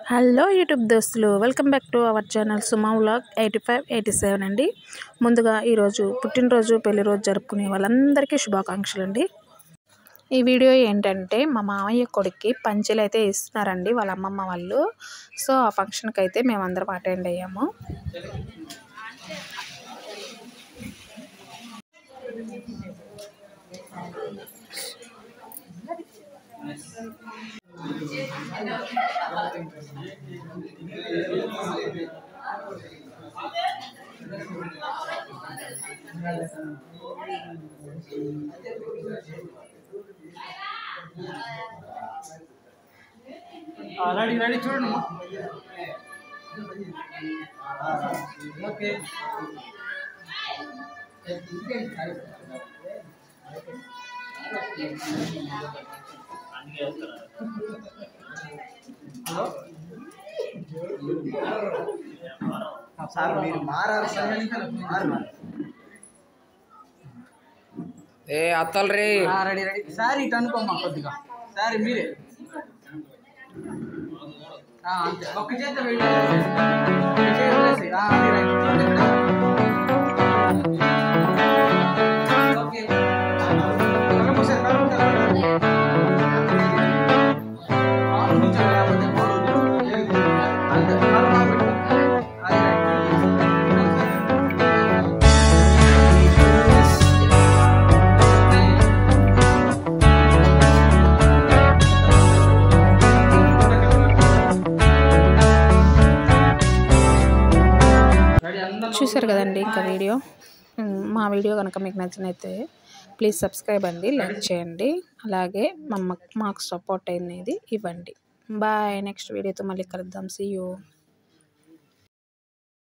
Hello YouTube దోస్తులు, welcome back to our channel Suma vlog 8587 అండి. ముందుగా ఈరోజు పుట్టినరోజు పెళ్లి రోజు జరుపుకునే వాళ్ళందరికీ శుభాకాంక్షలు అండి. ఈ వీడియో ఏంటంటే మా మామయ్య కొడుక్కి పంచెలు అయితే ఇస్తున్నారండి వాళ్ళ అమ్మమ్మ వాళ్ళు. సో ఆ ఫంక్షన్కి అయితే మేమందరం అటెండ్ అయ్యాము. రెడీ చూడండి. ఓకే హలో సార్ మీరు మారారు ఏ అత్తలు రే రెడీ రెడీ సార్ ఇటు అనుకోమ్మా కొద్దిగా సార్ మీరే అంతే ఒక్క చేత ఓకే చూసారు కదండి ఇంకా వీడియో. మా వీడియో కనుక మీకు నచ్చినైతే ప్లీజ్ సబ్స్క్రైబ్ అండి, లైక్ చేయండి, అలాగే మాకు సపోర్ట్ అనేది ఇవ్వండి. బాయ్. నెక్స్ట్ వీడియోతో మళ్ళీ కలుద్దాం. See you.